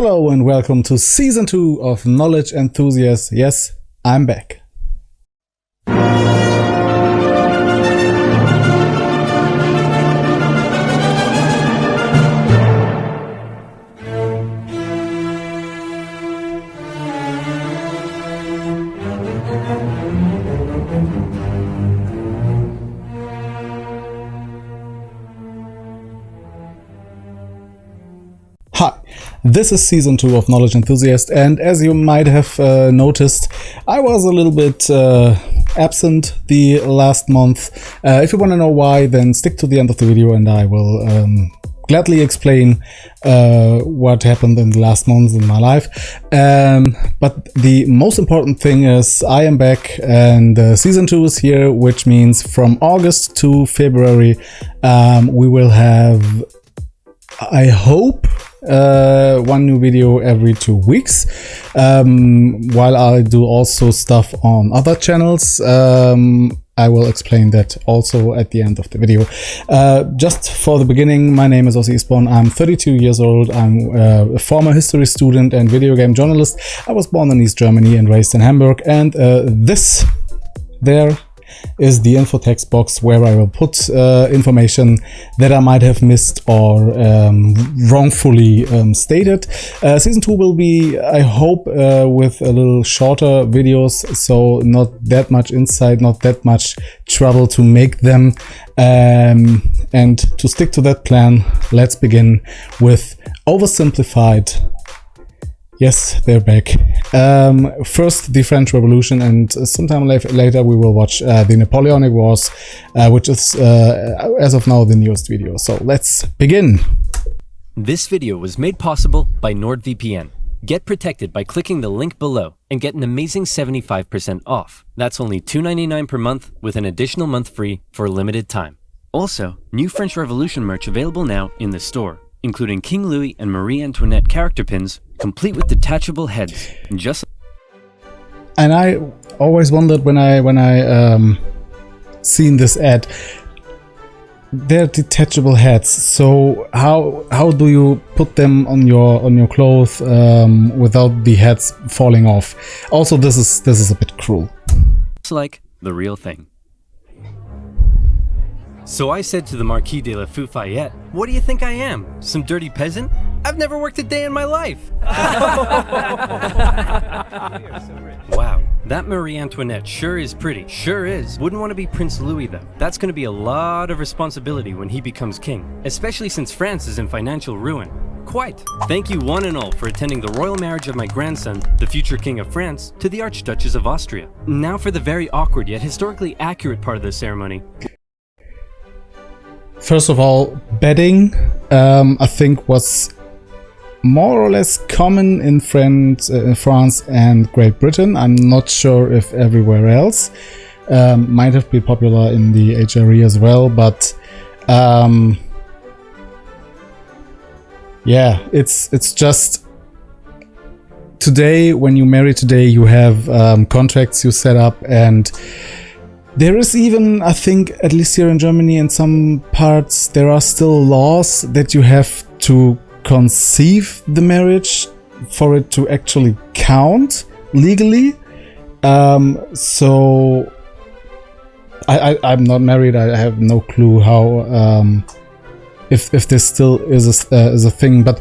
Hello and welcome to Season 2 of Knowledge Enthusiast. Yes, I'm back. Hi, this is Season 2 of Knowledge Enthusiast, and as you might have noticed, I was a little bit absent the last month. If you want to know why, then stick to the end of the video and I will gladly explain what happened in the last month in my life. But the most important thing is I am back and Season 2 is here, which means from August to February we will have, I hope, one new video every 2 weeks, while I do also stuff on other channels. I will explain that also at the end of the video. Just for the beginning, my name is Ossi KE. I'm 32 years old. I'm a former history student and video game journalist. I was born in East Germany and raised in Hamburg, and this there is the info text box where I will put information that I might have missed or wrongfully stated. Season 2 will be, I hope, with a little shorter videos, so not that much insight, not that much trouble to make them. And to stick to that plan, let's begin with Oversimplified. Yes, they're back. First, the French Revolution, and sometime later we will watch the Napoleonic Wars, which is, as of now, the newest video. So let's begin. This video was made possible by NordVPN. Get protected by clicking the link below and get an amazing 75% off. That's only $2.99 per month with an additional month free for a limited time. Also, new French Revolution merch available now in the store, including King Louis and Marie Antoinette character pins, complete with detachable heads. And I always wondered when I seen this ad, they're detachable heads. So how do you put them on your clothes without the heads falling off? Also, this is a bit cruel. It's like the real thing. So I said to the Marquis de la Fufayette, "What do you think I am? Some dirty peasant? I've never worked a day in my life." Wow, that Marie Antoinette sure is pretty. Sure is. Wouldn't want to be Prince Louis though. That's going to be a lot of responsibility when he becomes king, especially since France is in financial ruin. Quite. Thank you one and all for attending the royal marriage of my grandson, the future King of France, to the Archduchess of Austria. Now for the very awkward yet historically accurate part of the ceremony. First of all, bedding, I think, was more or less common in France and Great Britain. I'm not sure if everywhere else. Might have been popular in the HRE as well, but yeah, it's just today, when you marry today, you have contracts you set up, and there is even, I think, at least here in Germany, in some parts, there are still laws that you have to conceive the marriage for it to actually count legally. So I'm not married. I have no clue how if this still is a thing. But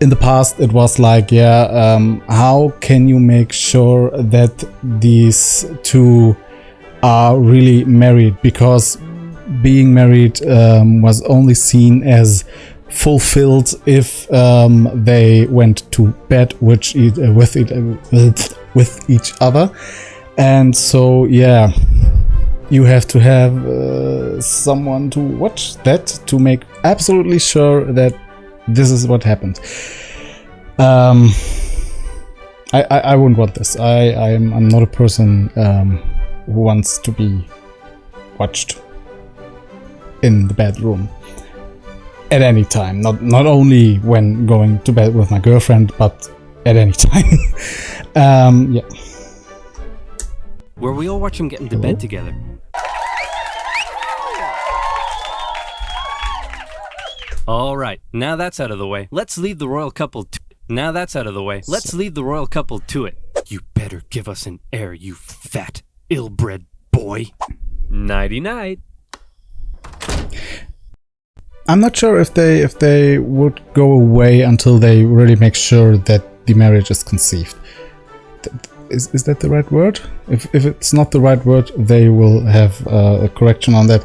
in the past, it was like, yeah, how can you make sure that these two are really married? Because being married was only seen as fulfilled if they went to bed with each other. And so yeah, you have to have someone to watch that to make absolutely sure that this is what happened. I wouldn't want this. I'm not a person who wants to be watched in the bedroom at any time. Not only when going to bed with my girlfriend, but at any time. Yeah. Where we all watch them get into bed together. All right, now that's out of the way. Let's leave the royal couple Now that's out of the way, let's leave the royal couple to it. You better give us an heir, you fat, ill-bred boy. Nighty-night. I'm not sure if they would go away until they really make sure that the marriage is conceived. Is that the right word? If it's not the right word, they will have a correction on that.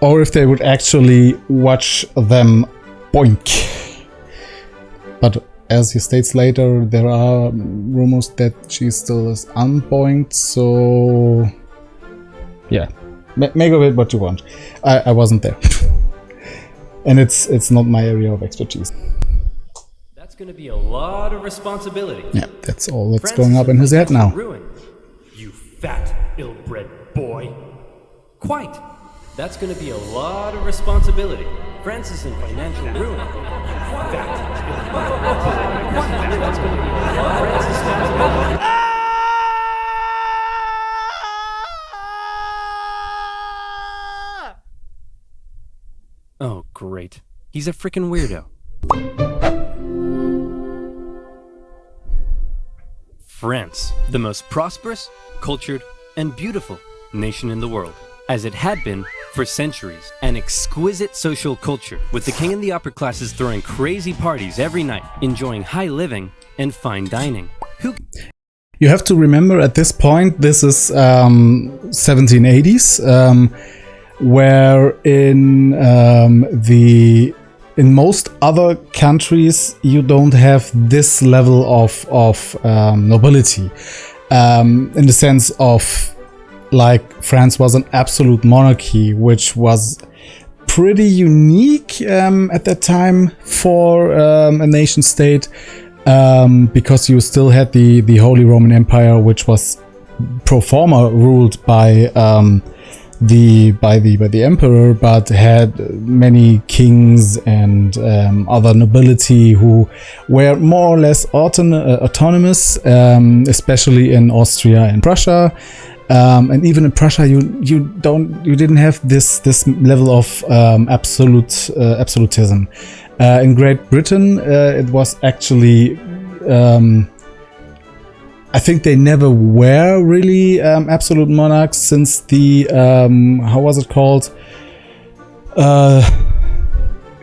Or if they would actually watch them boink. But as he states later, there are rumors that she still is unboinked, so yeah, make of it what you want. I wasn't there. And it's not my area of expertise. That's gonna be a lot of responsibility. Yeah, that's all that's going up in his head now. Ruin. You fat, ill-bred boy. Quite. That's gonna be a lot of responsibility. France is in financial ruin. Fat, ill-bred boy. That's gonna be a lot of responsibility. Oh, great. He's a freaking weirdo. France, the most prosperous, cultured, and beautiful nation in the world, as it had been for centuries. An exquisite social culture, with the king and the upper classes throwing crazy parties every night, enjoying high living and fine dining. You have to remember at this point, this is 1780s, where in most other countries you don't have this level of nobility, in the sense of, like, France was an absolute monarchy, which was pretty unique at that time for a nation state, because you still had the Holy Roman Empire, which was pro forma ruled by the emperor, but had many kings and other nobility who were more or less autonomous, especially in Austria and Prussia. And even in Prussia, you didn't have this level of absolutism. In Great Britain, it was actually, I think they never were really absolute monarchs since the how was it called?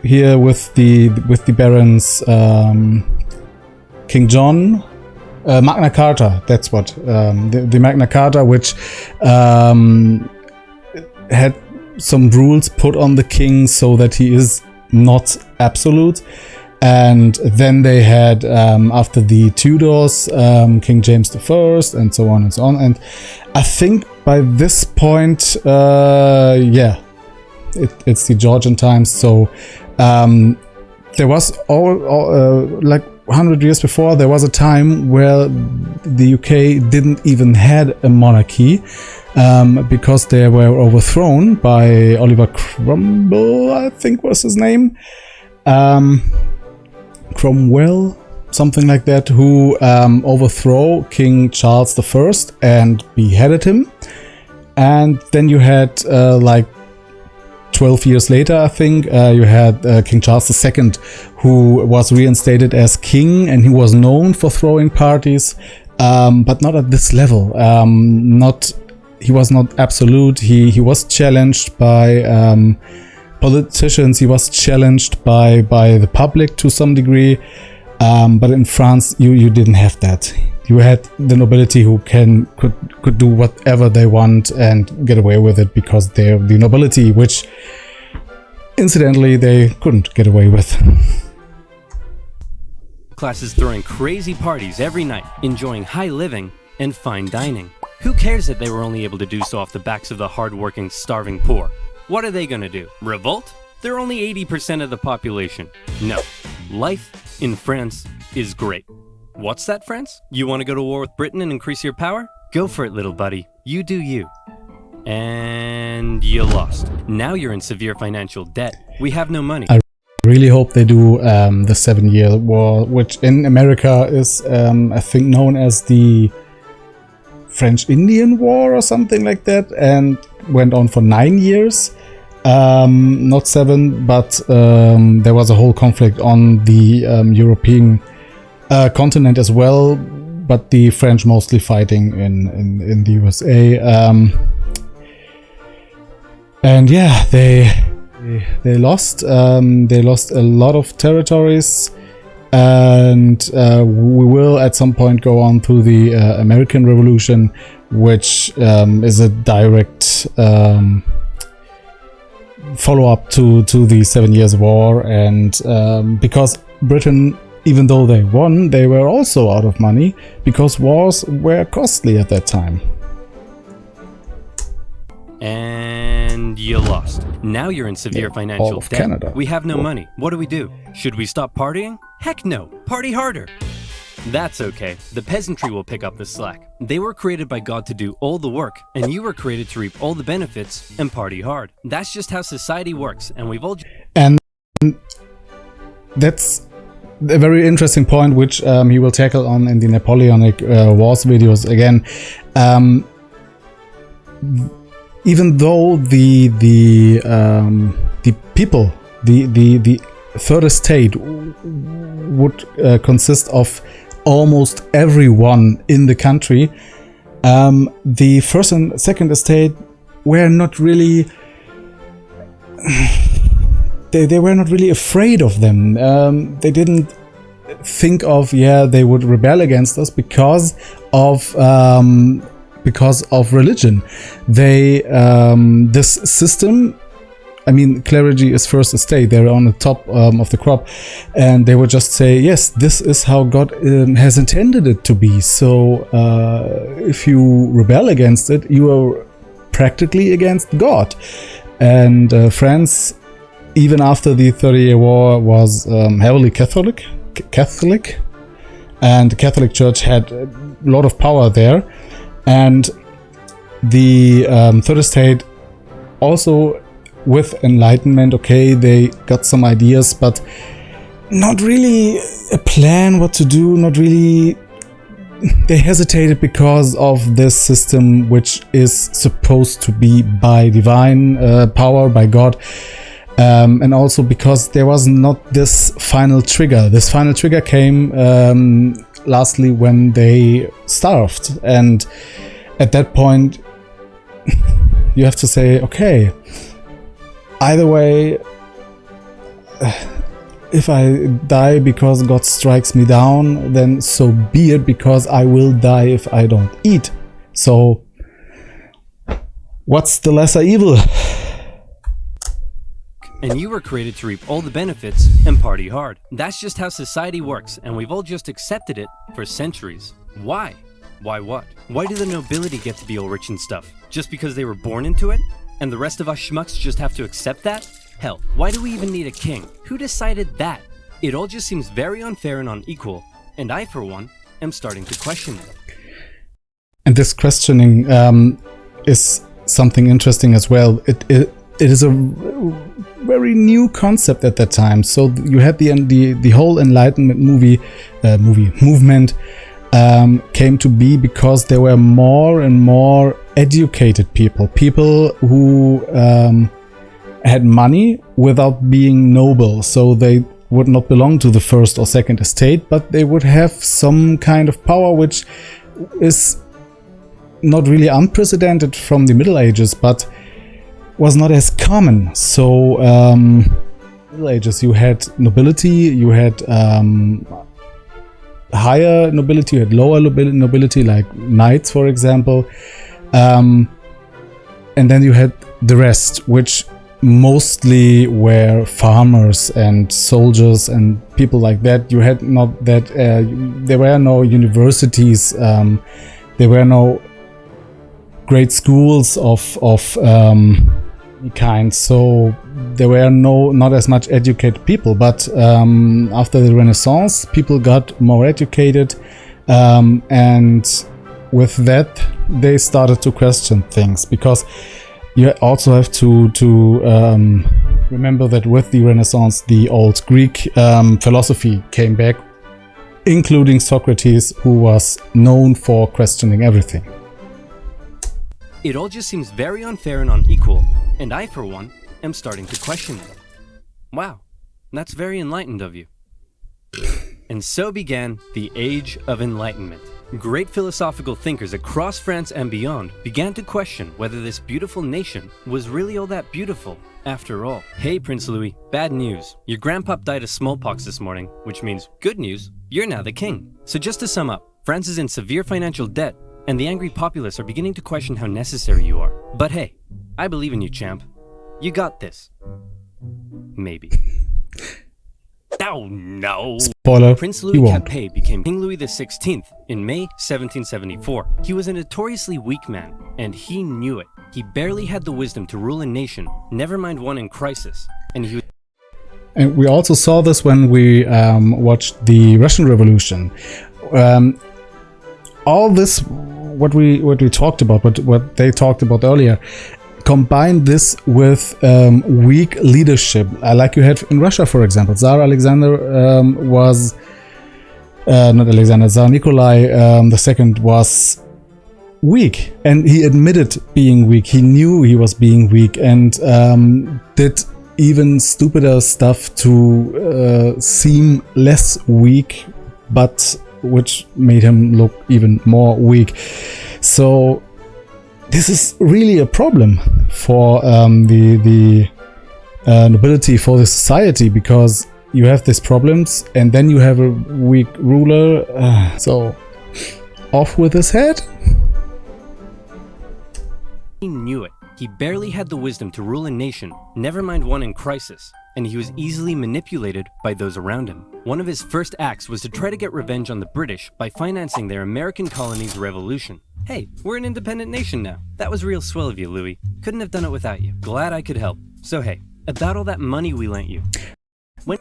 Here with the barons, King John, Magna Carta. That's what the Magna Carta, which had some rules put on the king so that he is not absolute. And then they had, after the Tudors, King James I, and so on and so on. And I think by this point, yeah, it's the Georgian times. So there was like 100 years before, there was a time where the UK didn't even had a monarchy, because they were overthrown by Oliver Cromwell, I think was his name. Cromwell, something like that, who overthrew King Charles I and beheaded him. And then you had, like 12 years later, I think, you had King Charles II, who was reinstated as king, and he was known for throwing parties, but not at this level. He was not absolute. He was challenged by politicians, he was challenged by the public to some degree, but in France you didn't have that. You had the nobility who could do whatever they want and get away with it, because they're the nobility, which incidentally they couldn't get away with. Classes throwing crazy parties every night, enjoying high living and fine dining. Who cares that they were only able to do so off the backs of the hard-working, starving poor? What are they gonna do? Revolt? They're only 80% of the population. No. Life in France is great. What's that, France? You want to go to war with Britain and increase your power? Go for it, little buddy. You do you. And you lost. Now you're in severe financial debt. We have no money. I really hope they do the 7-Year War, which in America is, I think, known as the French-Indian War or something like that, and went on for 9 years. not 7, but there was a whole conflict on the European continent as well, but the French mostly fighting in the USA. And yeah, they lost. They lost a lot of territories, and we will at some point go on to the American Revolution, which is a direct follow-up to the 7 Years' War. And because Britain, even though they won, they were also out of money because wars were costly at that time. And you lost. Now you're in severe financial all of debt. Canada. We have no money. What do? Should we stop partying? Heck no. Party harder. That's okay. The peasantry will pick up the slack. They were created by God to do all the work, and you were created to reap all the benefits and party hard. That's just how society works, and we've all... And that's a very interesting point, which he will tackle on in the Napoleonic Wars videos again. Even though the people, the third estate would consist of almost everyone in the country, the first and second estate were not really they were not really afraid of them. They didn't think of, yeah, they would rebel against us because of religion. They this system, I mean, clergy is first estate, they're on the top of the crop, and they would just say, yes, this is how God has intended it to be. So if you rebel against it, you are practically against God. And France, even after the 30-Year War, was heavily Catholic, and the Catholic Church had a lot of power there. And the third estate also, with Enlightenment, okay, they got some ideas, but not really a plan what to do, not really. They hesitated because of this system, which is supposed to be by divine power, by God. And also because there was not this final trigger. This final trigger came lastly when they starved. And at that point, you have to say, okay, either way, if I die because God strikes me down, then so be it, because I will die if I don't eat. So, what's the lesser evil? And you were created to reap all the benefits and party hard. That's just how society works, and we've all just accepted it for centuries. Why? Why what? Why do the nobility get to be all rich and stuff? Just because they were born into it? And the rest of us schmucks just have to accept that? Hell, why do we even need a king? Who decided that? It all just seems very unfair and unequal, and I, for one, am starting to question it. And this questioning is something interesting as well. It is a very new concept at that time. So you had the whole Enlightenment movement came to be because there were more and more educated people who had money without being noble. So they would not belong to the first or second estate, but they would have some kind of power, which is not really unprecedented from the Middle Ages, but was not as common. So Middle Ages, you had nobility, you had higher nobility, you had lower nobility, like knights, for example, and then you had the rest, which mostly were farmers and soldiers and people like that. You had not that there were no universities, there were no great schools of kind, so there were not as much educated people. But after the Renaissance, people got more educated, and with that they started to question things, because you also have to remember that with the Renaissance, the old Greek philosophy came back, including Socrates, who was known for questioning everything. It all just seems very unfair and unequal, and I, for one, am starting to question them. Wow, that's very enlightened of you. And so began the Age of Enlightenment. Great philosophical thinkers across France and beyond began to question whether this beautiful nation was really all that beautiful after all. Hey Prince Louis, bad news. Your grandpop died of smallpox this morning, which means good news, you're now the king. So just to sum up, France is in severe financial debt, and the angry populace are beginning to question how necessary you are. But hey, I believe in you, champ. You got this. Maybe. Oh no! Spoiler, Prince Louis Capet became King Louis XVI in May 1774. He was a notoriously weak man, and he knew it. He barely had the wisdom to rule a nation, never mind one in crisis. And we also saw this when we watched the Russian Revolution. All this, what we talked about, what they talked about earlier, combine this with weak leadership, like you had in Russia, for example. Tsar Alexander Tsar Nikolai II was weak, and he admitted being weak. He knew he was being weak, and did even stupider stuff to seem less weak, but which made him look even more weak. So this is really a problem for the nobility, for the society, because you have these problems and then you have a weak ruler. So off with his head. He knew it. He barely had the wisdom to rule a nation, never mind one in crisis, and he was easily manipulated by those around him. One of his first acts was to try to get revenge on the British by financing their American colonies' revolution. Hey, we're an independent nation now. That was real swell of you, Louis. Couldn't have done it without you. Glad I could help. So hey, about all that money we lent you.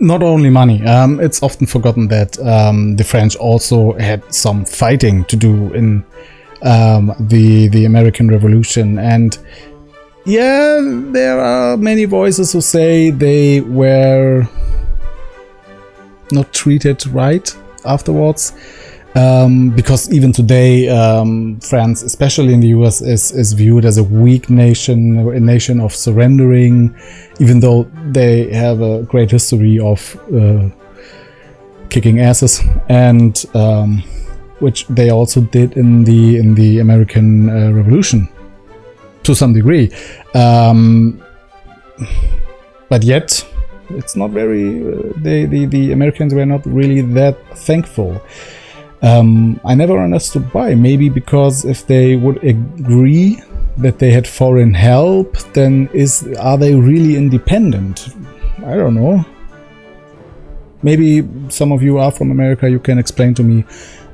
Not only money, it's often forgotten that the French also had some fighting to do in the American Revolution, and yeah, there are many voices who say they were not treated right afterwards, because even today France, especially in the US, is viewed as a weak nation, a nation of surrendering, even though they have a great history of kicking asses, and which they also did in the American Revolution to some degree, but yet it's not very. The Americans were not really that thankful. I never understood why. Maybe because if they would agree that they had foreign help, then are they really independent? I don't know. Maybe some of you are from America. You can explain to me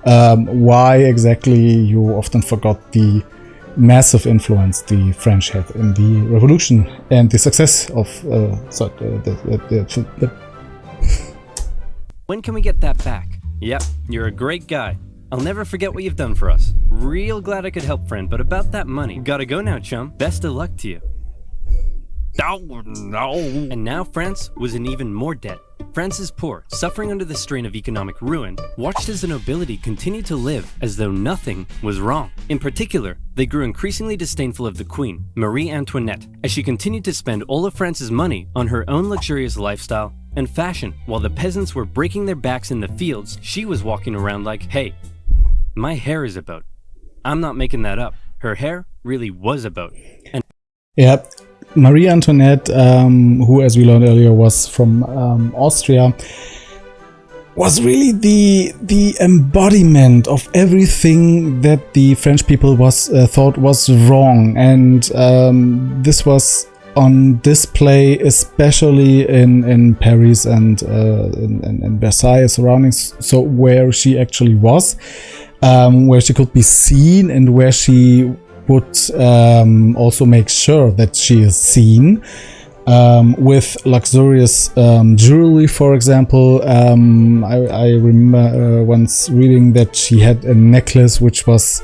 why exactly you often forgot the massive influence the French had in the revolution and the success of When can we get that back? Yep, you're a great guy. I'll never forget what you've done for us. Real glad I could help, friend, but about that money, gotta go now, chum. Best of luck to you. No. And now France was in even more debt. France's poor, suffering under the strain of economic ruin, watched as the nobility continued to live as though nothing was wrong. In particular, they grew increasingly disdainful of the Queen, Marie Antoinette, as she continued to spend all of France's money on her own luxurious lifestyle and fashion. While the peasants were breaking their backs in the fields, she was walking around like, hey, my hair is a boat. I'm not making that up. Her hair really was a boat. And yeah, Marie Antoinette, who, as we learned earlier, was from Austria, was really the embodiment of everything that the French people thought was wrong, and this was on display, especially in Paris and in Versailles surroundings. So where she actually was, where she could be seen, and where she would also make sure that she is seen with luxurious jewelry, for example. I remember once reading that she had a necklace which was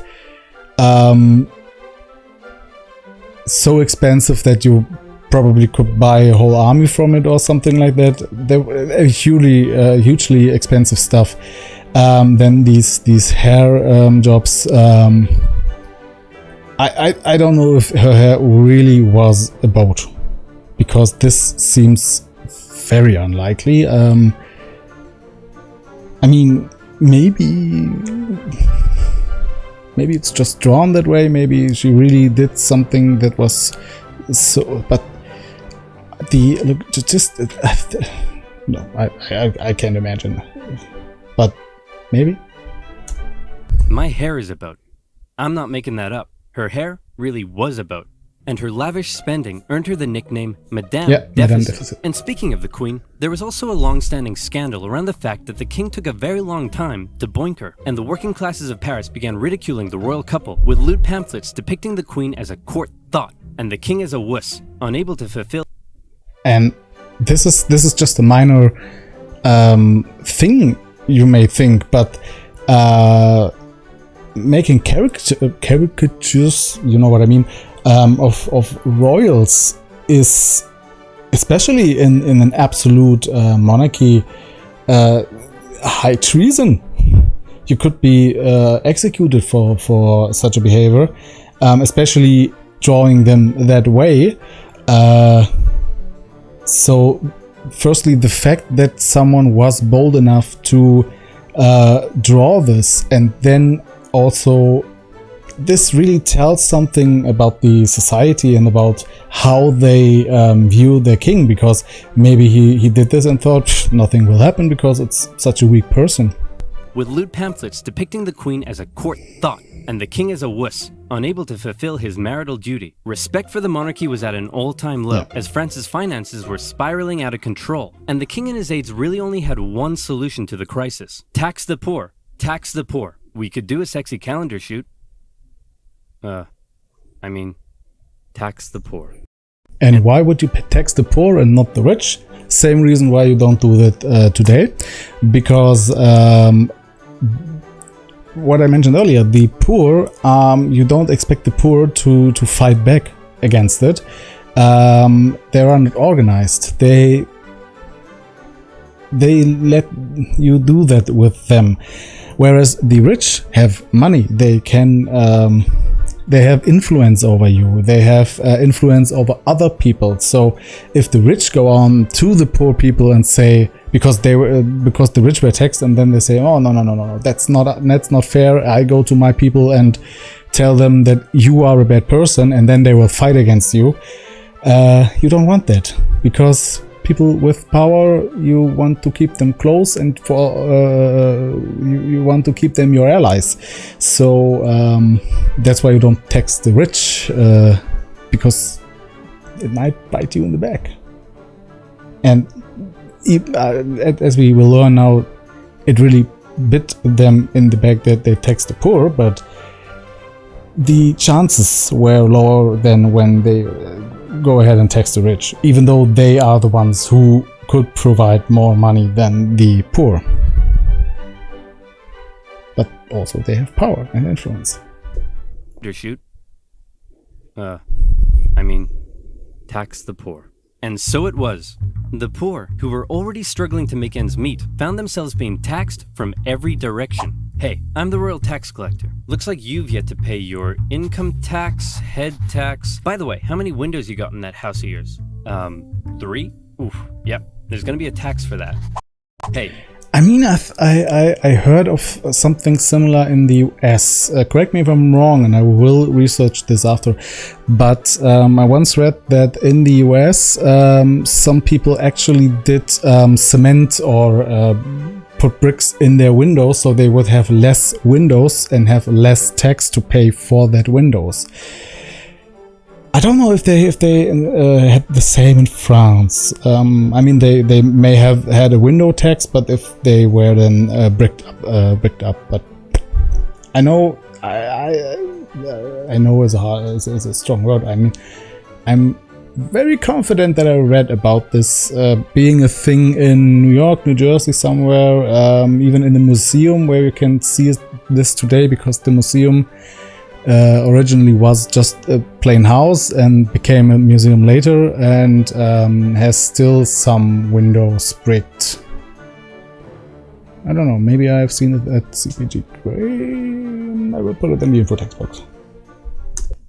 so expensive that you probably could buy a whole army from it or something like that. They were hugely expensive stuff. Then these hair jobs. I don't know if her hair really was a boat, because this seems very unlikely. I mean, maybe it's just drawn that way. Maybe she really did something that was so. But no, I can't imagine. But maybe. My hair is about. I'm not making that up. Her hair really was about. And her lavish spending earned her the nickname Madame Deficit. And speaking of the Queen, there was also a long-standing scandal around the fact that the king took a very long time to boink her, and the working classes of Paris began ridiculing the royal couple with lewd pamphlets depicting the Queen as a court thought, and the king as a wuss, unable to fulfill. And this is just a minor thing, you may think, but making caricatures, you know what I mean, of royals is, especially in an absolute monarchy, high treason. You could be executed for such a behavior, especially drawing them that way. So firstly, the fact that someone was bold enough to draw this, and then also this really tells something about the society and about how they view their king, because maybe he did this and thought nothing will happen because it's such a weak person. With lewd pamphlets depicting the Queen as a court thought and the king as a wuss, unable to fulfill his marital duty. Respect for the monarchy was at an all-time low, as France's finances were spiraling out of control, and the king and his aides really only had one solution to the crisis: tax the poor. Tax the poor. We could do a sexy calendar shoot. I mean, tax the poor. And why would you tax the poor and not the rich? Same reason why you don't do that today. Because what I mentioned earlier, the poor, you don't expect the poor to fight back against it. They are not organized. They let you do that with them. Whereas the rich have money. They can... they have influence over you. They have influence over other people. So if the rich go on to the poor people and say, because the rich were taxed, and then they say, oh no, that's not fair. I go to my people and tell them that you are a bad person, and then they will fight against you. You don't want that, because people with power, you want to keep them close, and you want to keep them your allies. So that's why you don't tax the rich, because it might bite you in the back. And as we will learn now, it really bit them in the back that they tax the poor, but the chances were lower than when they go ahead and tax the rich, even though they are the ones who could provide more money than the poor. But also they have power and influence. Shoot. I mean, tax the poor. And so it was. The poor, who were already struggling to make ends meet, found themselves being taxed from every direction. Hey, I'm the royal tax collector. Looks like you've yet to pay your income tax, head tax. By the way, how many windows you got in that house of yours? 3? Oof, yep. There's gonna be a tax for that. Hey. I mean, I heard of something similar in the US. Correct me if I'm wrong, and I will research this after. But I once read that in the US, some people actually did cement or put bricks in their windows, so they would have less windows and have less tax to pay for that windows. I don't know if they had the same in France. I mean, they may have had a window tax, but if they were then bricked up. But I know I know is a strong word. I mean, I'm very confident that I read about this being a thing in New York, New Jersey, somewhere, even in the museum where you can see this today, because the museum originally was just a plain house and became a museum later, and has still some windows bricked. I don't know, maybe I've seen it at CPG Gray. I will put it in the info text box.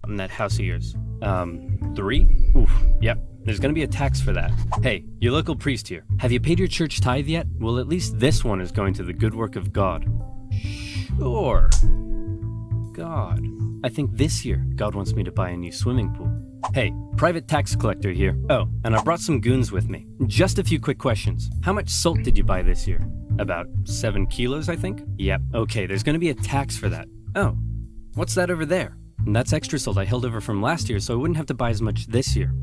In that house of yours. 3? Oof, yep. There's gonna be a tax for that. Hey, your local priest here. Have you paid your church tithe yet? Well, at least this one is going to the good work of God. Sure. God. I think this year God wants me to buy a new swimming pool. Hey, private tax collector here. Oh, and I brought some goons with me. Just a few quick questions. How much salt did you buy this year? About 7 kilos, I think? Yep. Okay, there's gonna be a tax for that. Oh, what's that over there? And that's extra salt I held over from last year, so I wouldn't have to buy as much this year.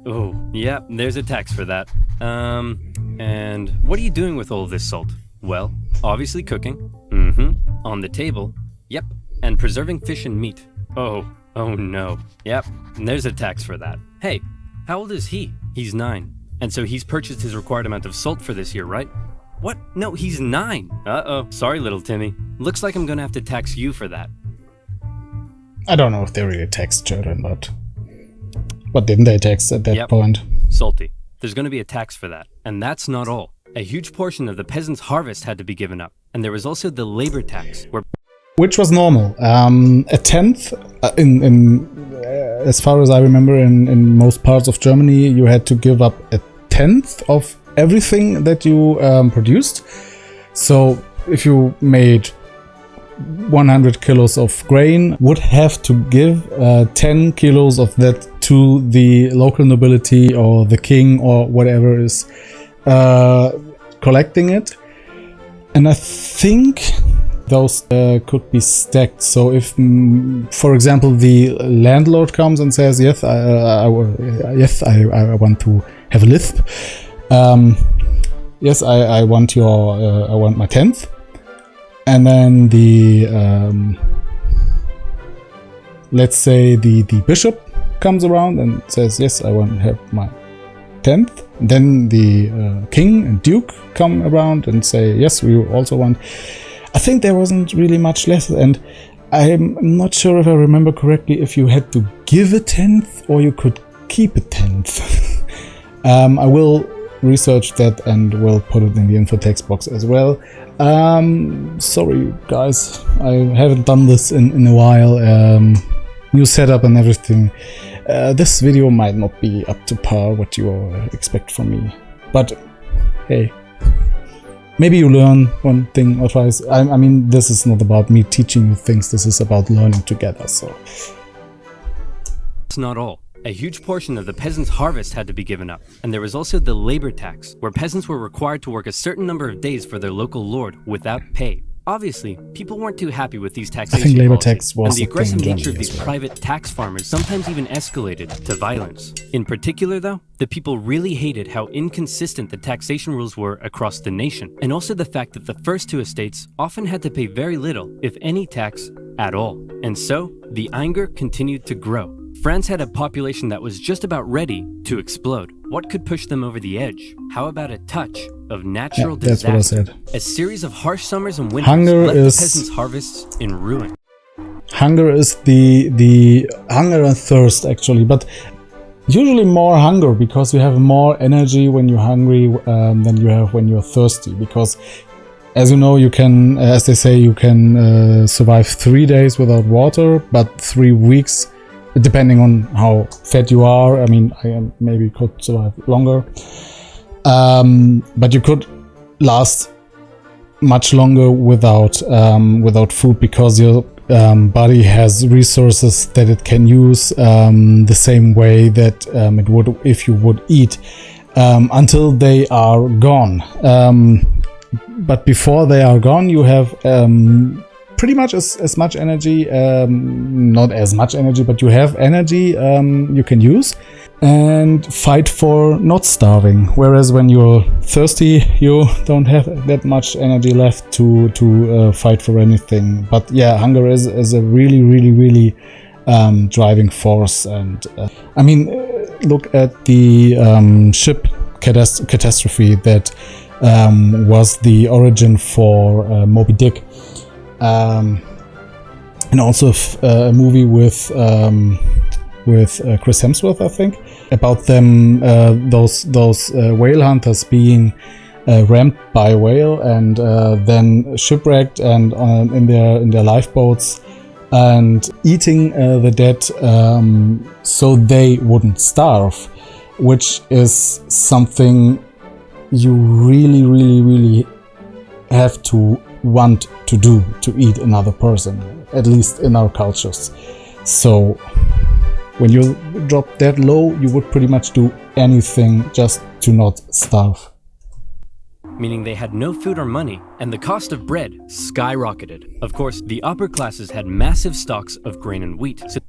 Oh, yeah, there's a tax for that. And what are you doing with all this salt? Well, obviously cooking. On the table. Yep. And preserving fish and meat. Oh no. Yep, and there's a tax for that. Hey, how old is he? He's 9. And so he's purchased his required amount of salt for this year, right? What? No, he's 9. Uh-oh. Sorry, little Timmy. Looks like I'm gonna have to tax you for that. I don't know if they really taxed children, but what didn't they tax at that point? Salty. There's gonna be a tax for that. And that's not all. A huge portion of the peasants' harvest had to be given up. And there was also the labor tax, which was normal. A tenth, as far as I remember, in most parts of Germany, you had to give up a tenth of everything that you produced. So if you made 100 kilos of grain, would have to give 10 kilos of that to the local nobility or the king or whatever is collecting it. And I think those could be stacked. So if, for example, the landlord comes and says, yes, I want to have a lisp. Yes, I want my 10th. And then the, let's say the bishop comes around and says, yes, I want to have my 10th. Then the king and duke come around and say, yes, we also want. I think there wasn't really much less, and I'm not sure if I remember correctly if you had to give a 10th or you could keep a 10th. I will research that and will put it in the info text box as well. Sorry guys, I haven't done this in a while. New setup and everything. This video might not be up to par what you expect from me, but hey, maybe you learn one thing or twice. I mean, this is not about me teaching you things, this is about learning together, so. It's not all. A huge portion of the peasants' harvest had to be given up, and there was also the labor tax, where peasants were required to work a certain number of days for their local lord without pay. Obviously, people weren't too happy with these taxation I think labor policies, tax was and the aggressive thing in nature of Germany these private tax farmers sometimes even escalated to violence. In particular though, the people really hated how inconsistent the taxation rules were across the nation, and also the fact that the first 2 estates often had to pay very little, if any tax at all. And so, the anger continued to grow. France had a population that was just about ready to explode. What could push them over the edge? How about a touch of natural disaster? That's what I said. A series of harsh summers and winters Hunger left is the peasants' harvests in ruin. Hunger is the hunger and thirst actually, but usually more hunger because you have more energy when you're hungry than you have when you're thirsty. Because as you know, you can, as they say, you can survive 3 days without water, but 3 weeks. Depending on how fat you are, I mean, I maybe could survive longer, but you could last much longer without food because your body has resources that it can use the same way that it would if you would eat until they are gone. But before they are gone, you have pretty much as much energy, not as much energy, but you have energy you can use and fight for not starving. Whereas when you're thirsty, you don't have that much energy left to fight for anything. But yeah, hunger is a really driving force. And I mean, look at the ship catastrophe that was the origin for Moby Dick. And also a movie with Chris Hemsworth, I think, about them, those whale hunters being rammed by a whale and then shipwrecked and in their lifeboats and eating the dead so they wouldn't starve. which is something you really have to want to do, to eat another person, at least in our cultures. So when you drop that low, you would pretty much do anything just to not starve. Meaning they had no food or money, and the cost of bread skyrocketed. Of course, the upper classes had massive stocks of grain and wheat. So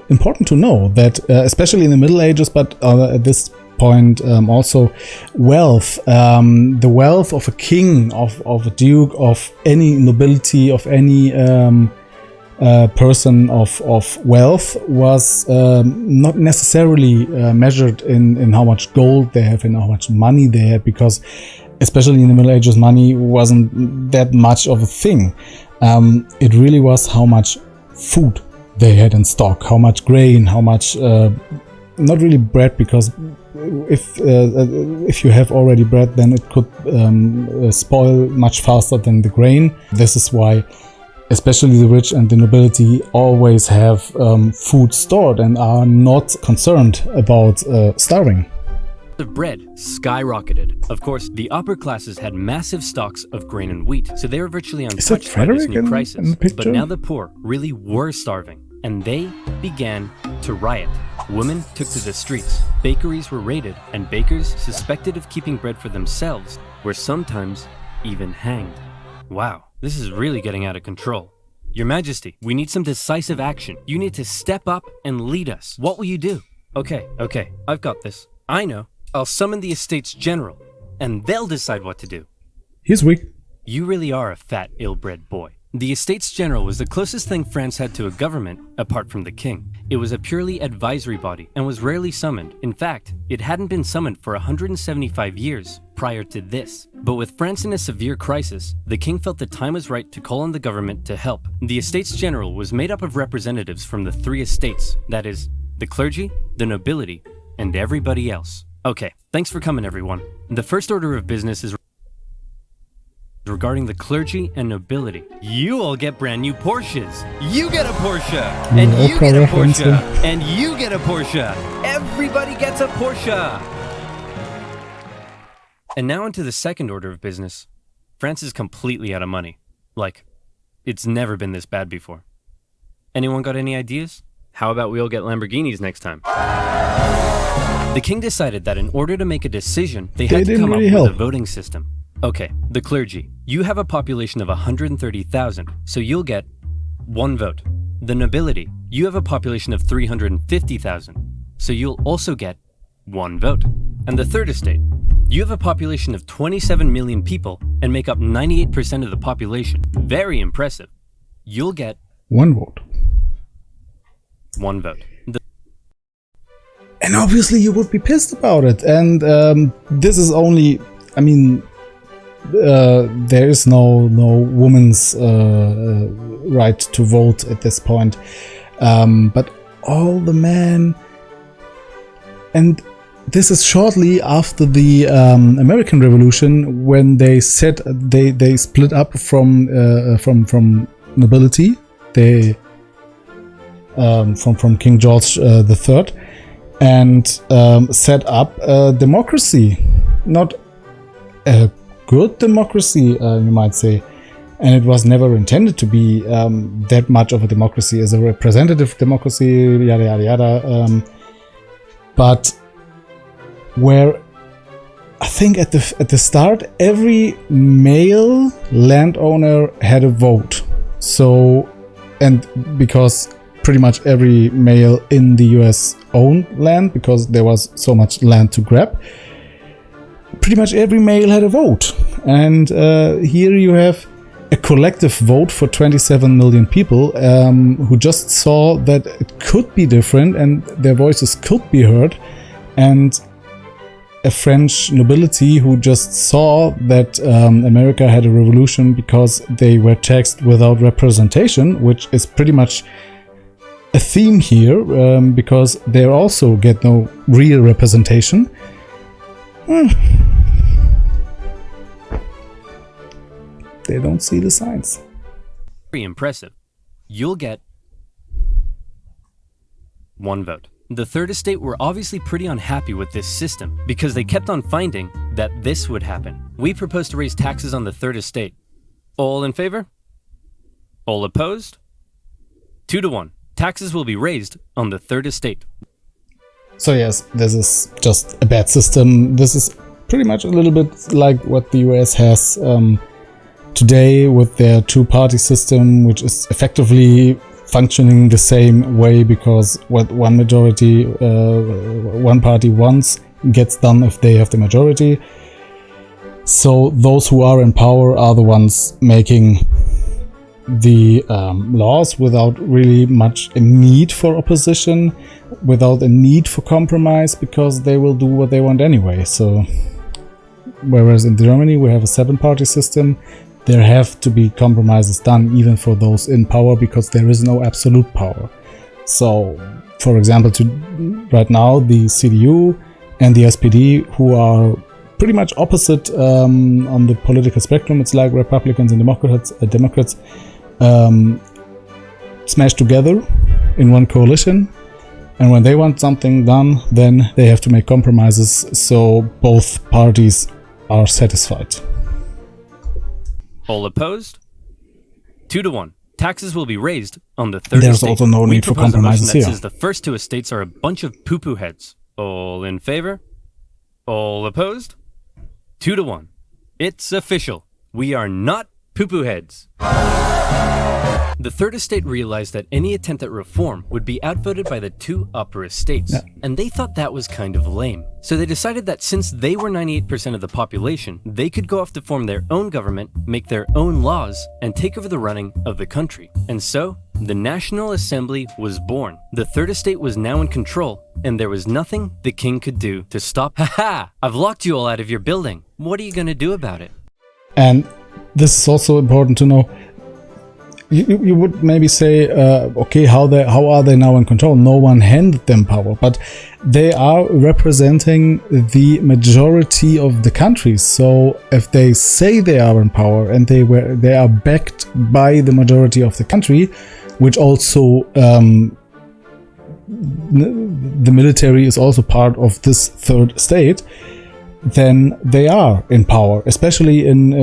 important to know that, especially in the Middle Ages, but at this point also wealth, the wealth of a king, of a duke, of any nobility, of any person of wealth was not necessarily measured in how much gold they have and how much money they had, because especially in the Middle Ages, money wasn't that much of a thing. It really was how much food they had in stock, how much grain, how much not really bread, because if you have already bread, then it could spoil much faster than the grain. This is why especially the rich and the nobility always have food stored and are not concerned about starving. The bread skyrocketed. Of course, the upper classes had massive stocks of grain and wheat, so they were virtually untouched by this new crisis. But now the poor really were starving, and they began to riot. Women took to the streets, bakeries were raided, and bakers suspected of keeping bread for themselves were sometimes even hanged. Wow, this is really getting out of control. Your Majesty, we need some decisive action. You need to step up and lead us. What will you do? Okay, I've got this. I know. I'll summon the Estates General, and they'll decide what to do. He's weak. You really are a fat, ill-bred boy. The Estates General was the closest thing France had to a government, apart from the king. It was a purely advisory body and was rarely summoned. In fact, it hadn't been summoned for 175 years prior to this. But with France in a severe crisis, the king felt the time was right to call on the government to help. The Estates General was made up of representatives from the three estates, that is, the clergy, the nobility, and everybody else. Okay, thanks for coming, everyone. The first order of business is regarding the clergy and nobility. You all get brand new Porsches. You get a Porsche, and you get a Porsche, and you get a Porsche. Everybody gets a Porsche. And now into the second order of business. France is completely out of money. Like, it's never been this bad before. Anyone got any ideas? How about we all get Lamborghinis next time? The king decided that in order to make a decision, they had to come up with a voting system. Okay, the clergy. You have a population of 130,000, so you'll get 1 vote. The nobility. You have a population of 350,000, so you'll also get 1 vote. And the third estate. You have a population of 27 million people and make up 98% of the population. Very impressive. You'll get 1 vote. 1 vote. And obviously you would be pissed about it. And this is only, I mean, there is no woman's right to vote at this point. But all the men, and this is shortly after the American Revolution, when they said they split up from nobility, they from King George III, and set up a democracy, not a good democracy, you might say. And it was never intended to be that much of a democracy, as a representative democracy, yada yada yada. But where I think at the start, every male landowner had a vote. So, and because pretty much every male in the US owned land, because there was so much land to grab, pretty much every male had a vote. And here you have a collective vote for 27 million people who just saw that it could be different and their voices could be heard, and a French nobility who just saw that America had a revolution because they were taxed without representation, which is pretty much a theme here, because they also get no real representation. They don't see the signs. Very impressive. You'll get 1 vote. The Third Estate were obviously pretty unhappy with this system because they kept on finding that this would happen. We propose to raise taxes on the Third Estate. All in favor? All opposed? 2-1. Taxes will be raised on the Third Estate. So yes, this is just a bad system. This is pretty much a little bit like what the US has today with their two-party system, which is effectively functioning the same way, because what one party wants gets done if they have the majority. So those who are in power are the ones making the laws without really much a need for opposition, without a need for compromise, because they will do what they want anyway. So whereas in Germany we have a 7-party system, there have to be compromises done even for those in power, because there is no absolute power. So, for example, right now the CDU and the SPD, who are pretty much opposite on the political spectrum, it's like Republicans and Democrats smash together in one coalition, and when they want something done, then they have to make compromises so both parties are satisfied. All opposed? 2-1. Taxes will be raised on the Third There's Estate. also no need for compromises that here. says the first two estates are a bunch of poo-poo heads. All in favor? All opposed? 2-1. It's official. We are not poo-poo heads. The Third Estate realized that any attempt at reform would be outvoted by the two upper estates, and they thought that was kind of lame. So they decided that since they were 98% of the population, they could go off to form their own government, make their own laws, and take over the running of the country. And so, the National Assembly was born. The Third Estate was now in control, and there was nothing the king could do to stop. Haha! I've locked you all out of your building. What are you gonna do about it? And this is also important to know. You would maybe say, okay, how are they now in control? No one handed them power, but they are representing the majority of the country. So if they say they are in power and they are backed by the majority of the country, which also the military is also part of this Third Estate, then they are in power. Especially in,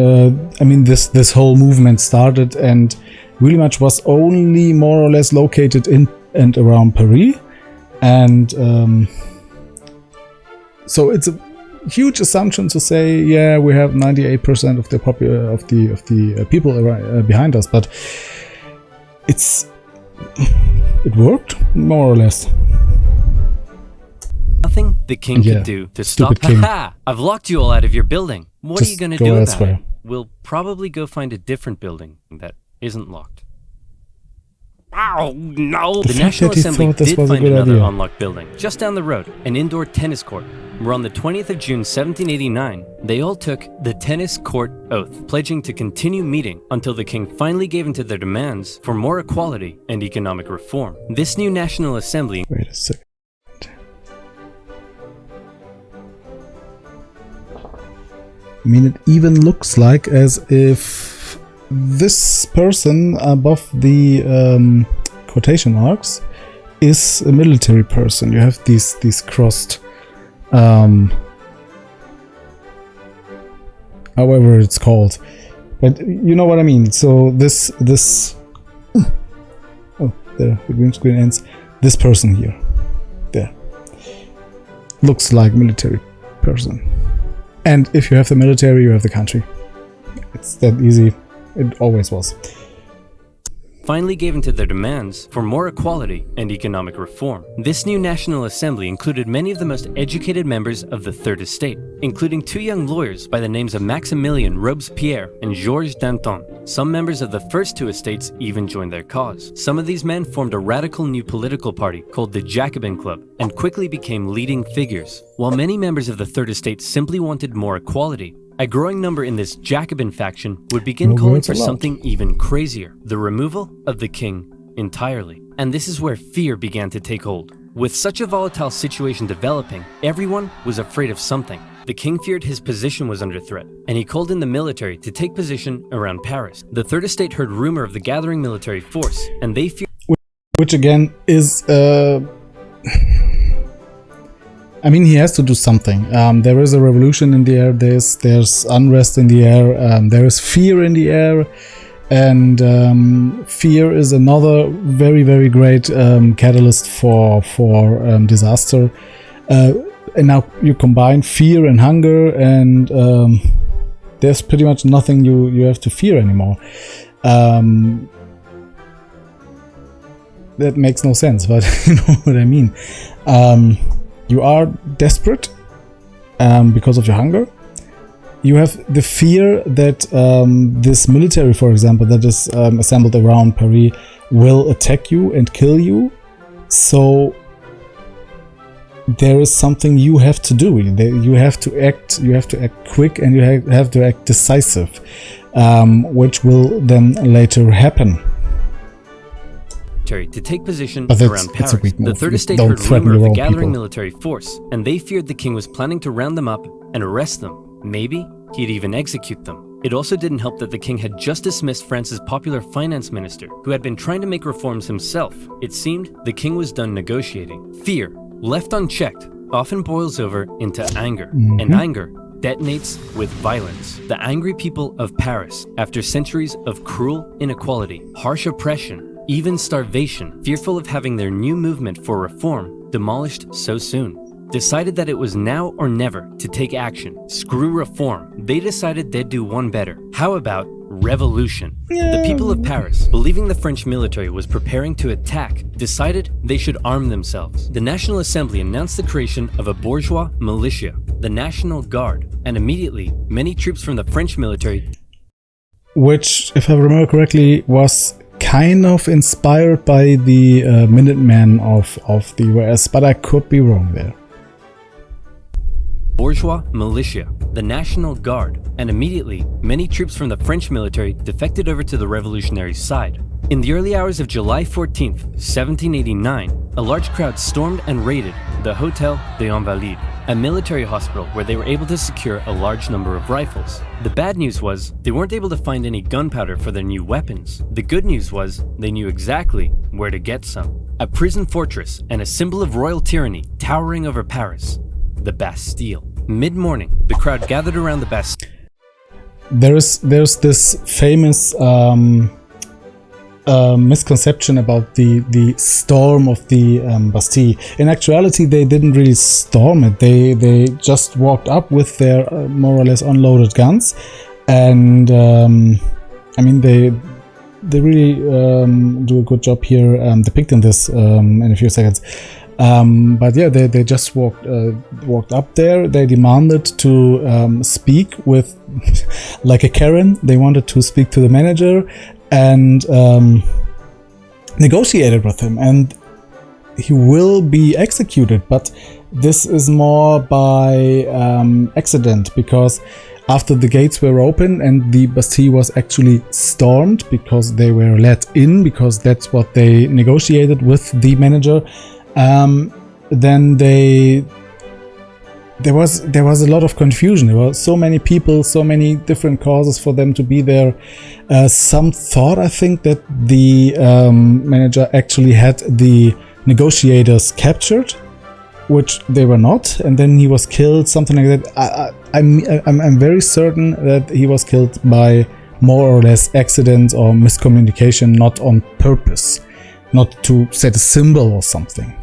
I mean, this whole movement started and really much was only more or less located in and around Paris, and so it's a huge assumption to say, yeah, we have 98% of the people behind us, but it worked more or less. Nothing the king could do to stop. Haha! I've locked you all out of your building. What are you gonna do about it? We'll probably go find a different building that isn't locked. Oh no! The National Assembly did find another unlocked building just down the road, an indoor tennis court. Where on the 20th of June 1789, they all took the tennis court oath, pledging to continue meeting until the king finally gave in to their demands for more equality and economic reform. This new National Assembly... Wait a second. I mean, it even looks like as if this person above the quotation marks is a military person. You have these crossed, however it's called, but you know what I mean. So this oh, there the green screen ends. This person here, there, looks like military person. And if you have the military, you have the country. It's that easy. It always was. Finally gave in to their demands for more equality and economic reform. This new National Assembly included many of the most educated members of the Third Estate, including two young lawyers by the names of Maximilien Robespierre and Georges Danton. Some members of the first two estates even joined their cause. Some of these men formed a radical new political party called the Jacobin Club and quickly became leading figures. While many members of the Third Estate simply wanted more equality, a growing number in this Jacobin faction would begin calling for something even crazier, the removal of the king entirely. And this is where fear began to take hold. With such a volatile situation developing, everyone was afraid of something. The king feared his position was under threat, and he called in the military to take position around Paris. The Third Estate heard rumor of the gathering military force, and they feared... Which again is... I mean, he has to do something. There is a revolution in the air. There's unrest in the air. There is fear in the air, and fear is another very, very great catalyst for disaster. And now you combine fear and hunger, and there's pretty much nothing you have to fear anymore. That makes no sense, but you know what I mean. You are desperate because of your hunger. You have the fear that this military, for example, that is assembled around Paris will attack you and kill you. So there is something you have to do. You have to act. You have to act quick, and you have to act decisive, which will then later happen. To take position around Paris. The Third Estate heard rumor of the gathering military force, and they feared the king was planning to round them up and arrest them. Maybe he'd even execute them. It also didn't help that the king had just dismissed France's popular finance minister, who had been trying to make reforms himself. It seemed the king was done negotiating. Fear, left unchecked, often boils over into anger, and anger detonates with violence. The angry people of Paris, after centuries of cruel inequality, harsh oppression, even starvation, fearful of having their new movement for reform demolished so soon, decided that it was now or never to take action. Screw reform. They decided they'd do one better. How about revolution? The people of Paris, believing the French military was preparing to attack, decided they should arm themselves. The National Assembly announced the creation of a bourgeois militia, the National Guard, and immediately many troops from the French military, which, if I remember correctly, was kind of inspired by the Minutemen of the US, but I could be wrong there. Bourgeois militia, the National Guard, and immediately many troops from the French military defected over to the revolutionary side. In the early hours of July 14th, 1789, a large crowd stormed and raided the Hôtel des Invalides, a military hospital where they were able to secure a large number of rifles. The bad news was they weren't able to find any gunpowder for their new weapons. The good news was they knew exactly where to get some. A prison fortress and a symbol of royal tyranny towering over Paris, the Bastille. Mid-morning, the crowd gathered around the Bastille. There's this famous misconception about the storm of the Bastille. In actuality, they didn't really storm it. They just walked up with their more or less unloaded guns, and I mean they really do a good job here depicting this in a few seconds. But yeah, they just walked up there. They demanded to speak with, like a Karen. They wanted to speak to the manager and negotiated with him, and he will be executed. But this is more by accident, because after the gates were open and the Bastille was actually stormed, because they were let in, because that's what they negotiated with the manager. Then there was a lot of confusion. There were so many people, so many different causes for them to be there. Some thought, I think, that the manager actually had the negotiators captured, which they were not, and then he was killed, something like that. I'm very certain that he was killed by more or less accident or miscommunication, not on purpose, not to set a symbol or something.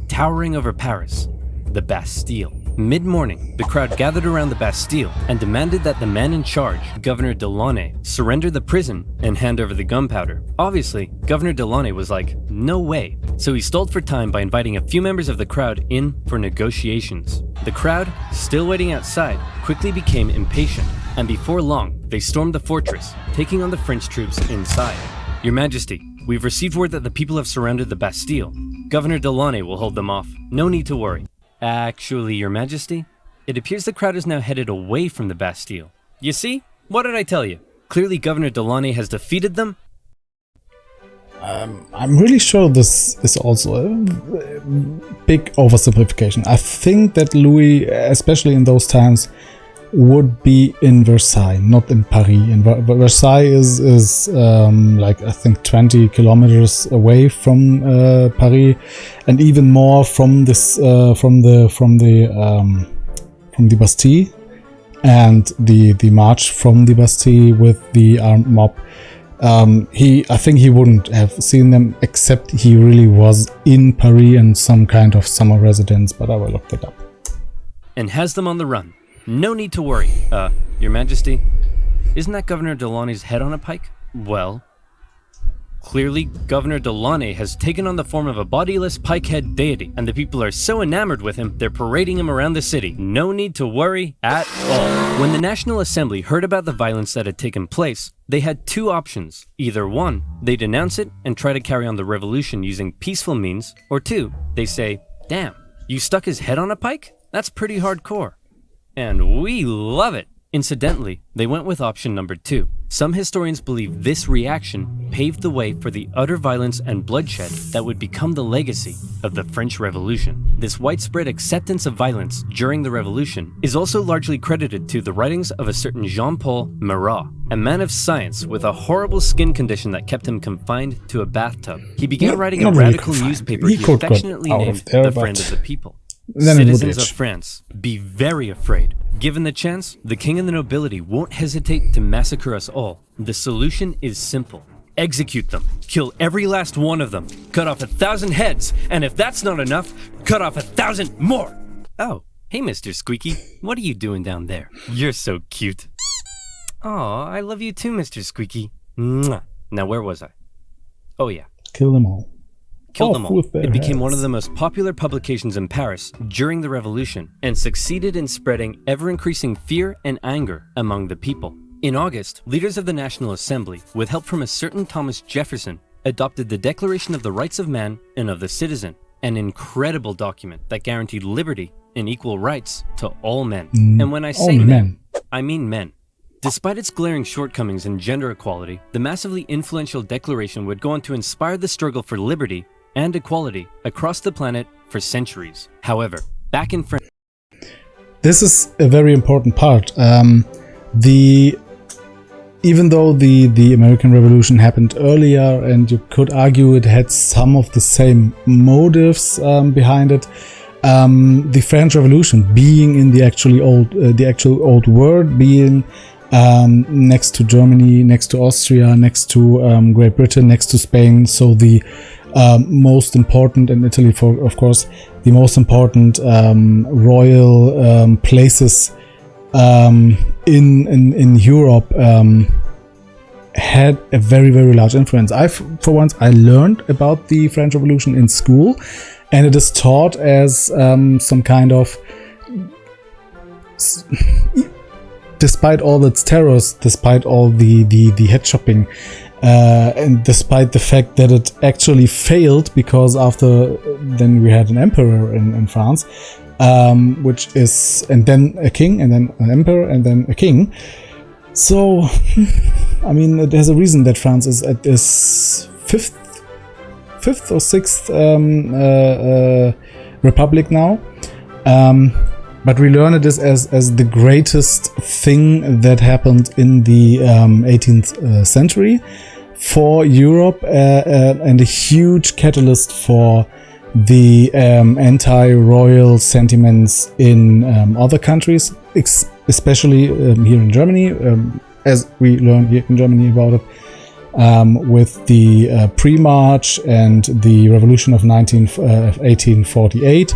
Towering over Paris, the Bastille. Mid-morning, the crowd gathered around the Bastille and demanded that the man in charge, Governor Delaunay, surrender the prison and hand over the gunpowder. Obviously, Governor Delaunay was like, no way. So he stalled for time by inviting a few members of the crowd in for negotiations. The crowd, still waiting outside, quickly became impatient, and before long, they stormed the fortress, taking on the French troops inside. Your Majesty, we've received word that the people have surrounded the Bastille. Governor Delaunay will hold them off. No need to worry. Actually, Your Majesty, it appears the crowd is now headed away from the Bastille. You see? What did I tell you? Clearly Governor Delaunay has defeated them. I'm really sure this is also a big oversimplification. I think that Louis, especially in those times, would be in Versailles, not in Paris. And Versailles is like I think 20 kilometers away from Paris, and even more from this from the Bastille, and the march from the Bastille with the armed mob. I think he wouldn't have seen them, except he really was in Paris in some kind of summer residence, but I will look that up. And has them on the run. No need to worry. Your Majesty, isn't that Governor Delaunay's head on a pike? Well, clearly Governor Delaunay has taken on the form of a bodiless pike-head deity, and the people are so enamored with him, they're parading him around the city. No need to worry at all. When the National Assembly heard about the violence that had taken place, they had two options. Either one, they denounce it and try to carry on the revolution using peaceful means, or two, they say, damn, you stuck his head on a pike? That's pretty hardcore. And we love it. Incidentally, they went with option number 2. Some historians believe this reaction paved the way for the utter violence and bloodshed that would become the legacy of the French Revolution. This widespread acceptance of violence during the Revolution is also largely credited to the writings of a certain Jean-Paul Marat, a man of science with a horrible skin condition that kept him confined to a bathtub. He began writing a radical newspaper he affectionately named The Friend of the People. Citizens of France, be very afraid. Given the chance, the king and the nobility won't hesitate to massacre us all. The solution is simple. Execute them. Kill every last one of them. Cut off 1,000 heads, and if that's not enough, cut off 1,000 more. Oh, hey Mr. Squeaky, what are you doing down there? You're so cute. Aw, I love you too, Mr. Squeaky. Mwah. Now where was I? Oh yeah. Kill them all. Killed them all. It became one of the most popular publications in Paris during the Revolution and succeeded in spreading ever-increasing fear and anger among the people. In August, leaders of the National Assembly, with help from a certain Thomas Jefferson, adopted the Declaration of the Rights of Man and of the Citizen, an incredible document that guaranteed liberty and equal rights to all men. And when I say men, I mean men. Despite its glaring shortcomings in gender equality, the massively influential declaration would go on to inspire the struggle for liberty and equality across the planet for centuries. However, back in France... This is a very important part. Even though the American Revolution happened earlier, and you could argue it had some of the same motives behind it, the French Revolution, being in the actual old world, being next to Germany, next to Austria, next to Great Britain, next to Spain, so the most important, in Italy, of course, the most important royal places in Europe had a very, very large influence. For once, I learned about the French Revolution in school, and it is taught as some kind of, despite all its terrors, despite all the head chopping, and despite the fact that it actually failed, because after then we had an emperor in France, which is, and then a king, and then an emperor, and then a king. So, I mean, there's a reason that France is at this fifth or sixth republic now. But we learn it as the greatest thing that happened in the 18th century for Europe, and a huge catalyst for the anti-royal sentiments in other countries, especially here in Germany, as we learned here in Germany about it, with the pre-March and the revolution of 1848.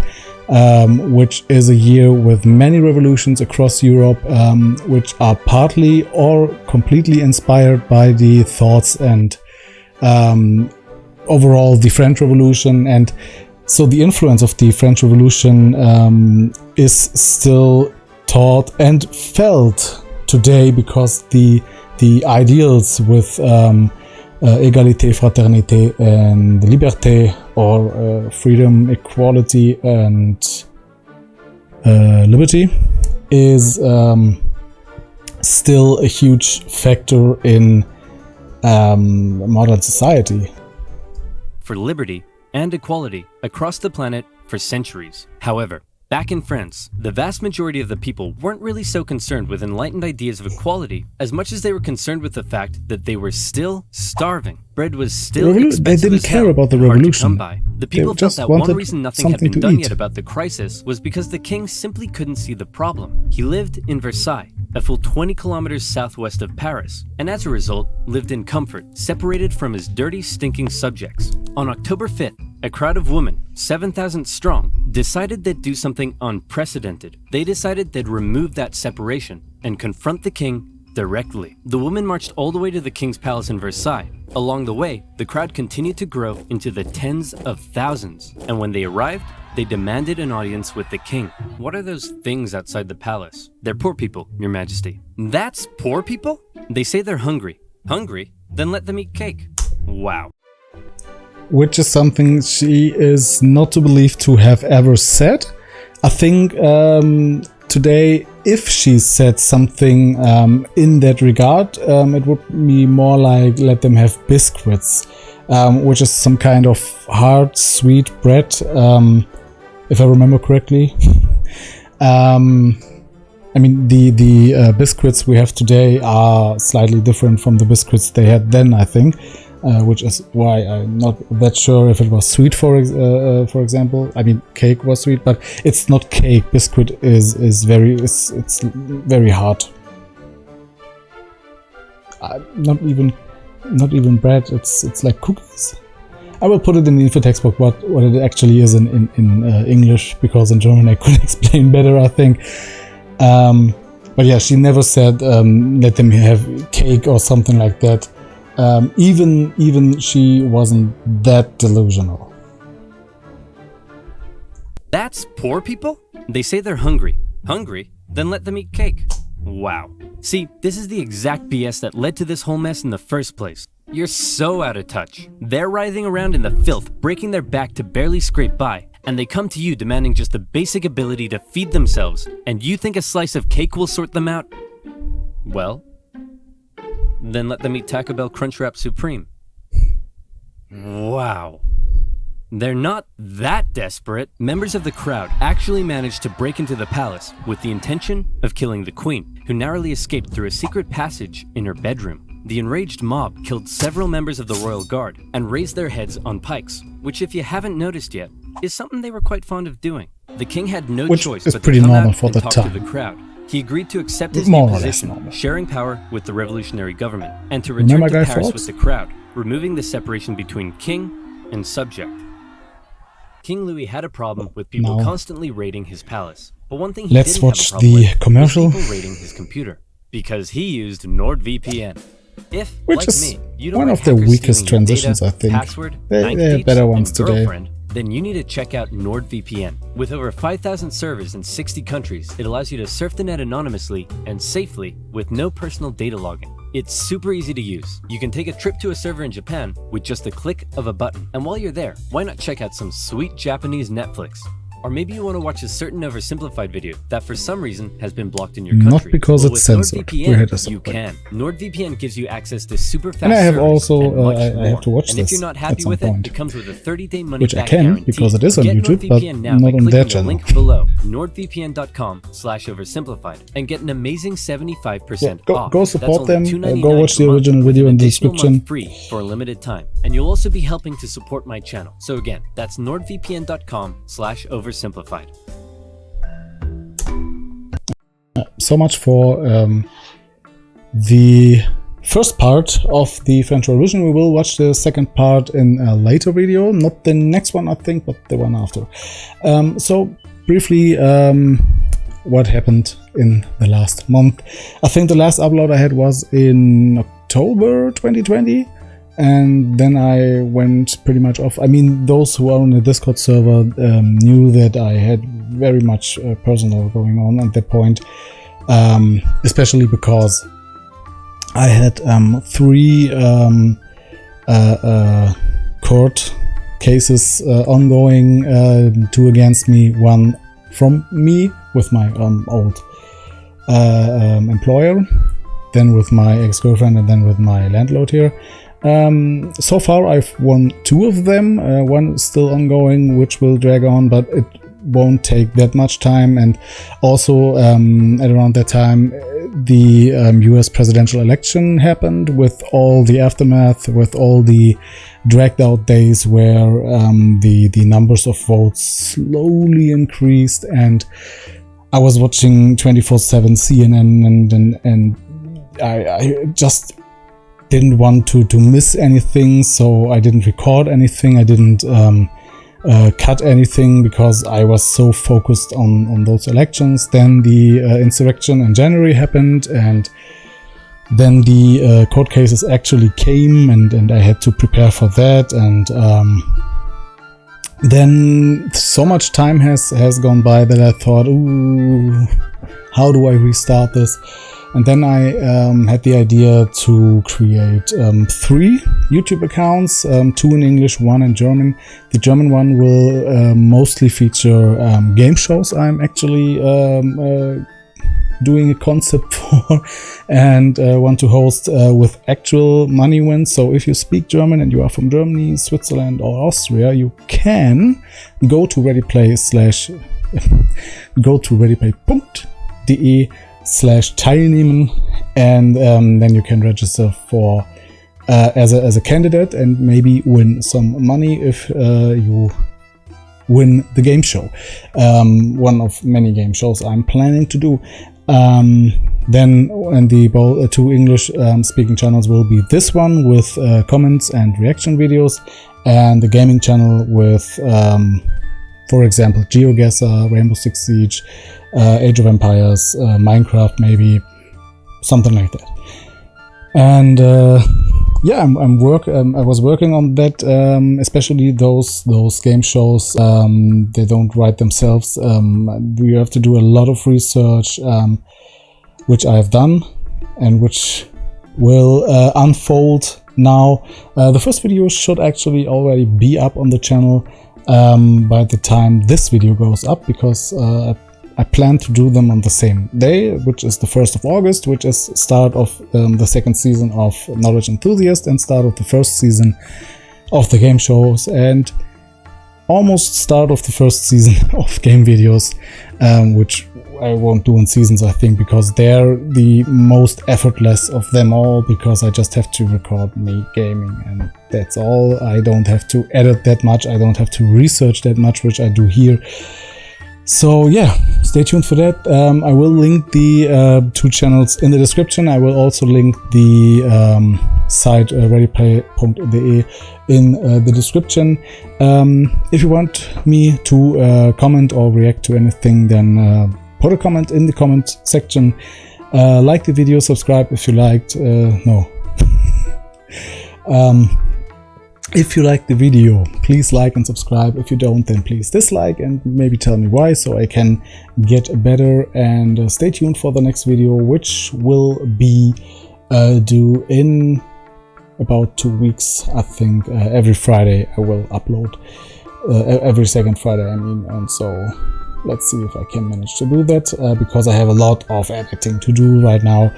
Which is a year with many revolutions across Europe, which are partly or completely inspired by the thoughts and overall the French Revolution. And so the influence of the French Revolution is still taught and felt today, because the ideals with égalité, fraternité, and liberté, or freedom, equality, and liberty, is still a huge factor in modern society. For liberty and equality across the planet for centuries. However, Back in France, the vast majority of the people weren't really so concerned with enlightened ideas of equality as much as they were concerned with the fact that they were still starving. Bread was still expensive. They didn't as care hell, about the hard to revolution. come by. The people felt just that one wanted reason nothing had something been to done eat. yet about the crisis was because the king simply couldn't see the problem. He lived in Versailles, a full 20 kilometers southwest of Paris, and as a result, lived in comfort, separated from his dirty, stinking subjects. On October 5th, a crowd of women, 7,000 strong, decided they'd do something unprecedented. They decided they'd remove that separation and confront the king directly. The women marched all the way to the king's palace in Versailles. Along the way, the crowd continued to grow into the tens of thousands, and when they arrived, they demanded an audience with the king. What are those things outside the palace? They're poor people, Your Majesty. That's poor people? They say they're hungry. Hungry? Then let them eat cake. Wow. Which is something she is not to believe to have ever said. I think today, if she said something in that regard, it would be more like let them have biscuits, which is some kind of hard, sweet bread, if I remember correctly. I mean, the biscuits we have today are slightly different from the biscuits they had then, I think. Which is why I'm not that sure if it was sweet, for example. I mean, cake was sweet, but it's not cake. Biscuit is very it's very hard. Not even bread. It's like cookies. I will put it in the info textbook what it actually is in English, because in German I could explain better, I think. But yeah, she never said let them have cake or something like that. Even she wasn't that delusional. That's poor people? They say they're hungry. Hungry? Then let them eat cake. Wow. See, this is the exact BS that led to this whole mess in the first place. You're so out of touch. They're writhing around in the filth, breaking their back to barely scrape by, and they come to you demanding just the basic ability to feed themselves, and you think a slice of cake will sort them out? Well, then let them eat Taco Bell Crunchwrap Supreme. Wow. They're not that desperate. Members of the crowd actually managed to break into the palace with the intention of killing the queen, who narrowly escaped through a secret passage in her bedroom. The enraged mob killed several members of the royal guard and raised their heads on pikes, which, if you haven't noticed yet, is something they were quite fond of doing. The king had no choice but to come out and talk to the crowd. He agreed to accept his new position, sharing power with the revolutionary government, and to return to Paris with the crowd, removing the separation between king and subject. King Louis had a problem with people constantly raiding his palace, but one thing he didn't have a problem with was people raiding his computer, because he used NordVPN. If, like me, you don't one like of the hackers weakest stealing your transitions, data, I think. password, There are better ones today. then you need to check out NordVPN. With over 5,000 servers in 60 countries, it allows you to surf the net anonymously and safely with no personal data logging. It's super easy to use. You can take a trip to a server in Japan with just the click of a button. And while you're there, why not check out some sweet Japanese Netflix? Or maybe you want to watch a certain Oversimplified video that for some reason has been blocked in your country. Not because it's censored. NordVPN, you can. NordVPN gives you access to super fast and I have servers also and much I have to watch and this. if you're not happy with it comes with a 30-day money Which back I can, guarantee. because it is on Get YouTube, but NordVPN now not by on clicking their the channel. link below, nordvpn.com/oversimplified, and get an amazing 75% off. Go support them. $2.99 Go watch the per original month with video an in the additional description. month free for a limited time, and you'll also be helping to support my channel. So again, that's nordvpn.com/oversimplified. So much for the first part of the French Revolution. We will watch the second part in a later video, not the next one I think, but the one after. So briefly, what happened in the last month. I think the last upload I had was in October 2020, and then I went pretty much off. I mean, those who are on the Discord server knew that I had very much personal going on at that point, especially because I had 3 court cases ongoing, 2 against me, 1 from me with my old employer, then with my ex-girlfriend, and then with my landlord here. So far I've won 2 of them, 1 is still ongoing, which will drag on, but won't take that much time. And also at around that time the US presidential election happened, with all the aftermath, with all the dragged out days where the numbers of votes slowly increased, and I was watching 24/7 CNN, and I just didn't want to miss anything, so I didn't record anything, I didn't cut anything, because I was so focused on those elections. Then the insurrection in January happened, and then the court cases actually came, and I had to prepare for that. And then so much time has gone by that I thought, ooh, how do I restart this? And then I had the idea to create 3 YouTube accounts, 2 in English, 1 in German. The German one will mostly feature game shows I'm actually doing a concept for, and want to host with actual money wins. So if you speak German and you are from Germany, Switzerland or Austria, you can go to readyplay.de/teilnehmen, and then you can register for as a candidate and maybe win some money if you win the game show, one of many game shows I'm planning to do. Then and the 2 English speaking channels will be this one with comments and reaction videos, and the gaming channel with for example GeoGuessr, Rainbow Six Siege, Age of Empires, Minecraft, maybe something like that. And yeah, I was working on that, especially those game shows. They don't write themselves. You have to do a lot of research, which I have done, and which will unfold now. The first video should actually already be up on the channel by the time this video goes up, because I plan to do them on the same day, which is the 1st of August, which is start of the 2nd season of Knowledge Enthusiast and start of the 1st season of the game shows, and almost start of the 1st season of game videos, which I won't do in seasons, I think, because they're the most effortless of them all, because I just have to record me gaming and that's all. I don't have to edit that much, I don't have to research that much, which I do here. So yeah, stay tuned for that. I will link the 2 channels in the description. I will also link the site readyplay.de in the description. If you want me to comment or react to anything, then put a comment in the comment section. Like the video, subscribe if you liked. If you like the video, please like and subscribe. If you don't, then please dislike and maybe tell me why, so I can get better. And stay tuned for the next video, which will be due in about 2 weeks, I think. Every Friday I will upload, every 2nd Friday I mean, and so let's see if I can manage to do that, because I have a lot of editing to do right now.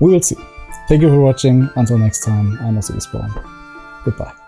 We will see. Thank you for watching. Until next time, I'm Ossi KE. Goodbye.